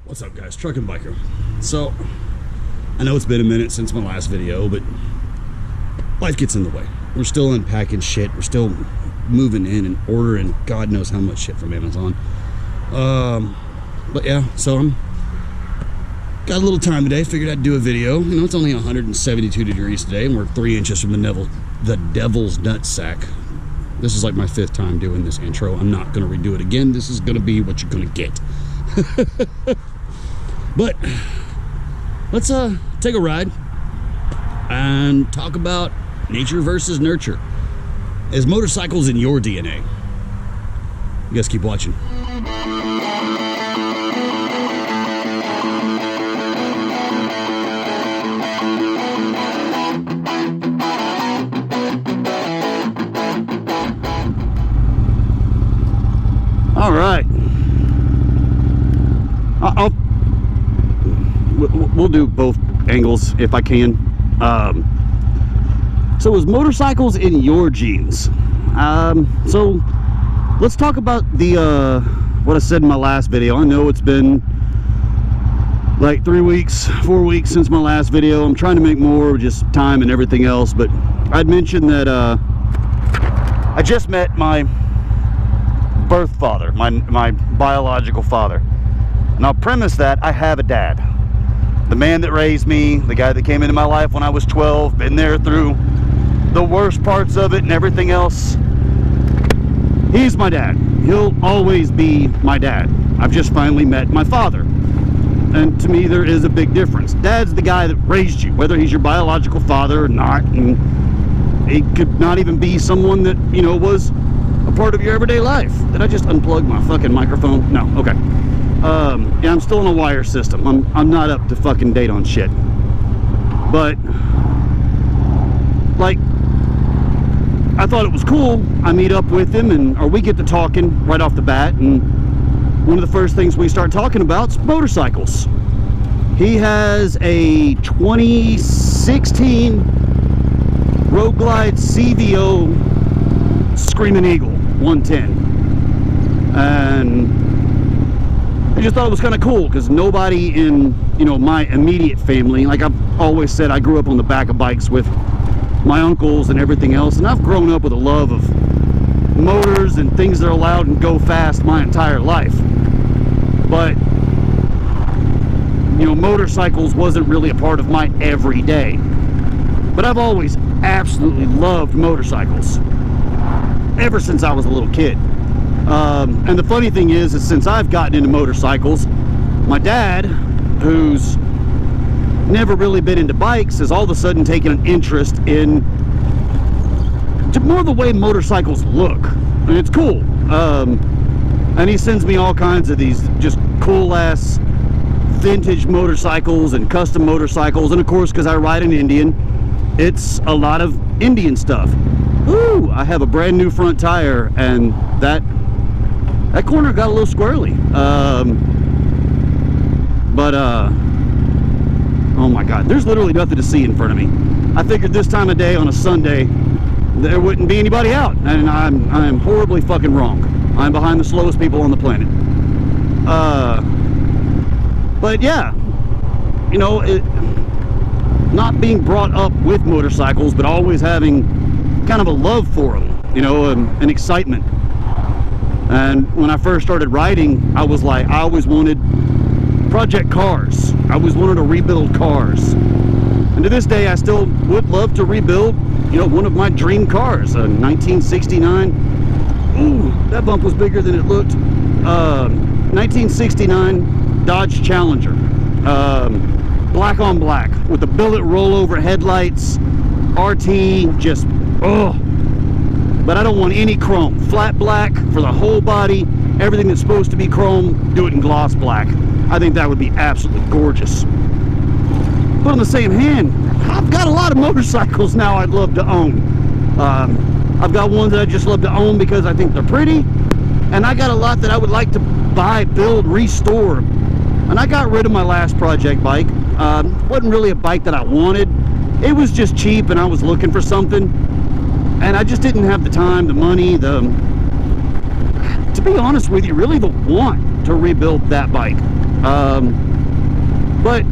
What's up, guys? Truck and Biker. So, I know it's been a minute since my last video, but life gets in the way. We're still unpacking shit. We're still moving in and ordering God knows how much shit from Amazon. But yeah, so I'm got a little time today. Figured I'd do a video. You know, it's only 172 degrees today, and we're 3 inches from the devil's nutsack. This is like my 5th time doing this intro. I'm not going to redo it again. This is going to be what you're going to get. But let's take a ride and talk about nature versus nurture. Is motorcycles in your DNA? You guys keep watching. All right. We'll do both angles if I can. So is motorcycles in your genes? So let's talk about the what I said in my last video. I know it's been like 3 weeks, 4 weeks since my last video. I'm trying to make more, just time and everything else, but I'd mentioned that I just met my birth father, my biological father. And I'll premise that I have a dad. The man that raised me, the guy that came into my life when I was 12, been there through the worst parts of it and everything else. He's my dad. He'll always be my dad. I've just finally met my father. And to me, there is a big difference. Dad's the guy that raised you, whether he's your biological father or not. And he could not even be someone that, you know, was a part of your everyday life. Did I just unplug my fucking microphone? No, okay. Yeah, I'm still in a wire system. I'm not up to fucking date on shit. But like, I thought it was cool. I meet up with him or we get to talking right off the bat, and one of the first things we start talking about is motorcycles. He has a 2016 Road Glide CVO Screaming Eagle 110, and I just thought it was kind of cool because nobody in, you know, my immediate family, like I've always said, I grew up on the back of bikes with my uncles and everything else, and I've grown up with a love of motors and things that are loud and go fast my entire life. But, you know, motorcycles wasn't really a part of my everyday. But I've always absolutely loved motorcycles ever since I was a little kid. And the funny thing is since I've gotten into motorcycles, my dad, who's never really been into bikes, has all of a sudden taken an interest in more the way motorcycles look. And it's cool. And he sends me all kinds of these just cool ass vintage motorcycles and custom motorcycles. And of course, because I ride an Indian, it's a lot of Indian stuff. Ooh, I have a brand new front tire, and that corner got a little squirrely. Oh my God, there's literally nothing to see in front of me. I figured this time of day on a Sunday, there wouldn't be anybody out, and I'm horribly fucking wrong. I'm behind the slowest people on the planet. But yeah, you know, not being brought up with motorcycles, but always having kind of a love for them, you know, an excitement. And when I first started riding, I was like, I always wanted project cars. I always wanted to rebuild cars. And to this day, I still would love to rebuild, you know, one of my dream cars, a 1969. Ooh, that bump was bigger than it looked. 1969 Dodge Challenger. Black on black with the billet rollover headlights, RT, just, oh. But I don't want any chrome. Flat black for the whole body. Everything that's supposed to be chrome, do it in gloss black. I think that would be absolutely gorgeous. But on the same hand, I've got a lot of motorcycles now I'd love to own. I've got ones that I just love to own because I think they're pretty. And I got a lot that I would like to buy, build, restore. And I got rid of my last project bike. Wasn't really a bike that I wanted. It was just cheap and I was looking for something. And I just didn't have the time, the money, to be honest with you, really the want to rebuild that bike. But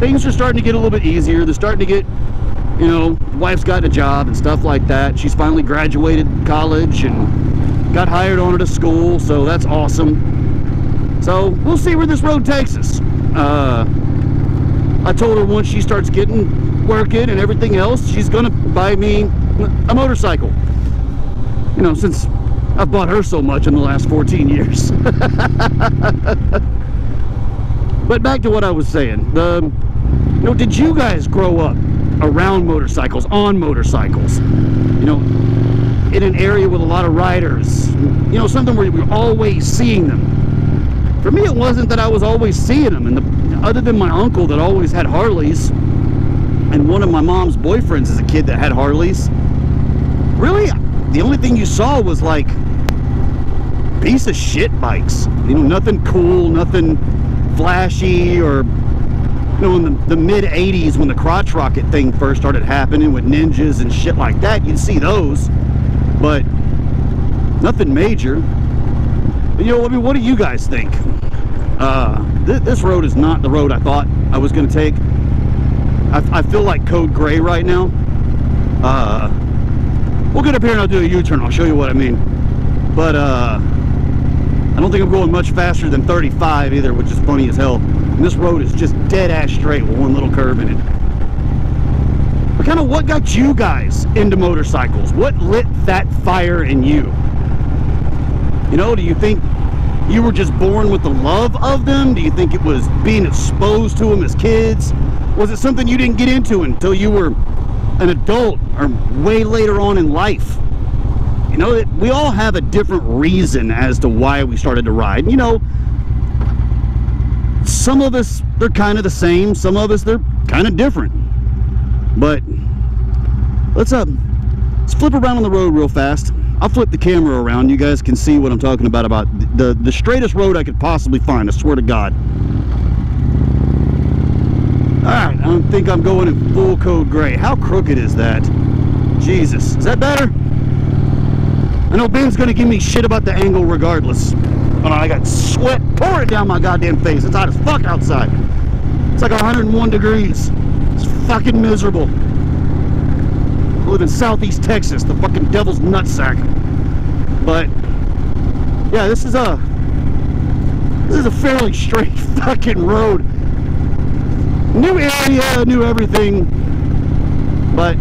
things are starting to get a little bit easier. They're starting to get, you know, wife's got a job and stuff like that. She's finally graduated college and got hired on at a school, so that's awesome. So we'll see where this road takes us. I told her once she starts getting working and everything else, she's gonna buy me a motorcycle. You know, since I've bought her so much in the last 14 years. But back to what I was saying. You know, did you guys grow up around motorcycles, on motorcycles? You know, in an area with a lot of riders? You know, something where we were always seeing them. For me, it wasn't that I was always seeing them. And other than my uncle that always had Harleys, and one of my mom's boyfriends is a kid that had Harleys, really, the only thing you saw was like piece of shit bikes. You know, nothing cool, nothing flashy, or, you know, in the mid 80s when the crotch rocket thing first started happening with ninjas and shit like that, you'd see those, but nothing major. You know, I mean, what do you guys think? This road is not the road I thought I was going to take. I feel like code gray right now. We'll get up here and I'll do a U-turn. I'll show you what I mean. But I don't think I'm going much faster than 35 either, which is funny as hell. And this road is just dead ass straight with one little curve in it. But kind of what got you guys into motorcycles? What lit that fire in you? You know, do you think you were just born with the love of them? Do you think it was being exposed to them as kids? Was it something you didn't get into until you were an adult or way later on in life? You know, we all have a different reason as to why we started to ride. You know, some of us, they're kind of the same. Some of us, they're kind of different. But let's flip around on the road real fast. I'll flip the camera around. You guys can see what I'm talking about the straightest road I could possibly find, I swear to God. Alright, I don't think I'm going in full code gray. How crooked is that? Jesus. Is that better? I know Ben's going to give me shit about the angle regardless. Oh, I got sweat pouring down my goddamn face. It's hot as fuck outside. It's like 101 degrees. It's fucking miserable. I live in Southeast Texas, the fucking devil's nutsack. But yeah, this is a fairly straight fucking road. New area, new everything, but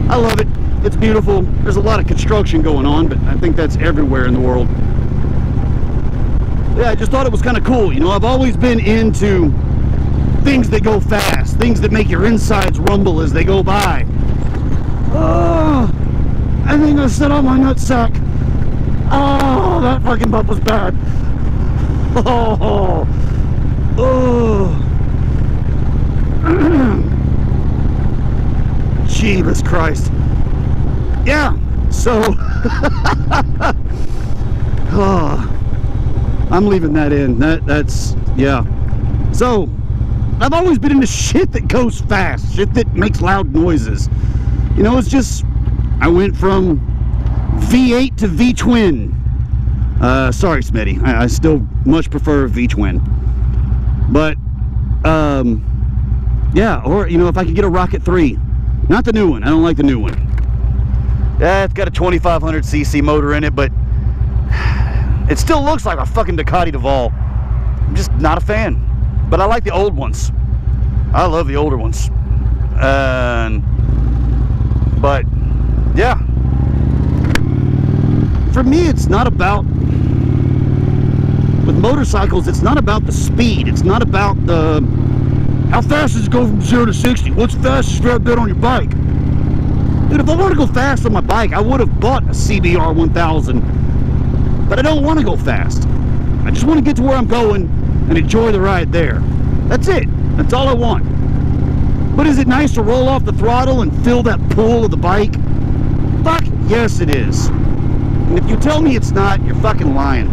I love it. It's beautiful. There's a lot of construction going on, but I think that's everywhere in the world. Yeah, I just thought it was kind of cool. You know, I've always been into things that go fast, things that make your insides rumble as they go by. Oh, I think I set on my nutsack. Oh, that fucking bump was bad. Oh, oh. Jesus Christ. Yeah, so oh, I'm leaving that in. That's yeah. So I've always been into shit that goes fast, shit that makes loud noises. You know, it's just, I went from V8 to V-twin. Sorry, Smitty. I still much prefer V-twin. But, yeah, or, you know, if I could get a Rocket 3. Not the new one. I don't like the new one. Yeah, it's got a 2500cc motor in it, but it still looks like a fucking Ducati Duval. I'm just not a fan. But I like the old ones. I love the older ones. But yeah, for me, it's not about, with motorcycles, it's not about the speed. It's not about the, how fast does it go from 0 to 60? What's the fastest you ever been on your bike? Dude, if I want to go fast on my bike, I would have bought a CBR 1000, but I don't want to go fast. I just want to get to where I'm going and enjoy the ride there. That's it. That's all I want. But is it nice to roll off the throttle and feel that pull of the bike? Fuck yes it is. And if you tell me it's not, you're fucking lying.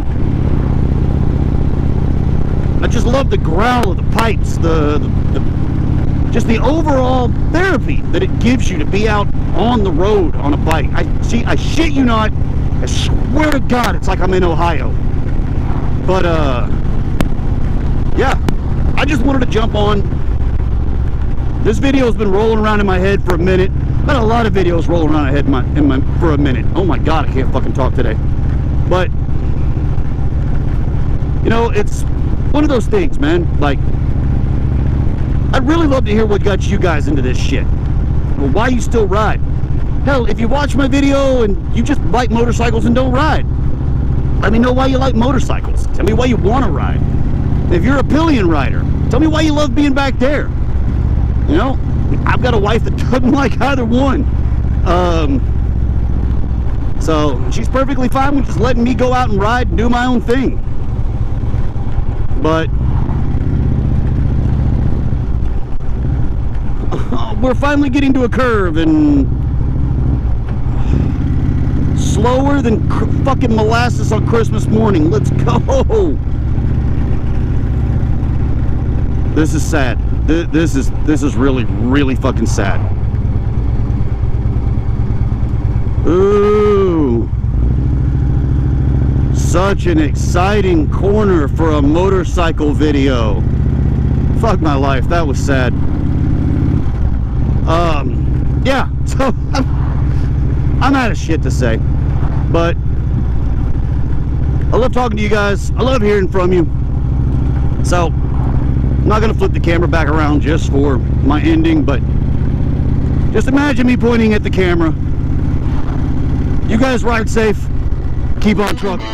I just love the growl of the pipes, just the overall therapy that it gives you to be out on the road on a bike. I shit you not, I swear to God, it's like I'm in Ohio. But yeah, I just wanted to jump on. This video has been rolling around in my head for a minute. I've had a lot of videos rolling around my head for a minute. Oh my god, I can't fucking talk today. But you know, it's one of those things, man. Like, I'd really love to hear what got you guys into this shit. Well, why you still ride? Hell, if you watch my video and you just like motorcycles and don't ride, let me know why you like motorcycles. Tell me why you want to ride. If you're a pillion rider, tell me why you love being back there. You know, I've got a wife that doesn't like either one. So she's perfectly fine with just letting me go out and ride and do my own thing. But we're finally getting to a curve, and slower than fucking molasses on Christmas morning. Let's go. This is sad. This is really fucking sad. Ooh, such an exciting corner for a motorcycle video. Fuck my life, that was sad. Yeah, so I'm out of shit to say, but I love talking to you guys. I love hearing from you. So I'm not gonna flip the camera back around just for my ending, but just imagine me pointing at the camera. You guys ride safe. Keep on trucking.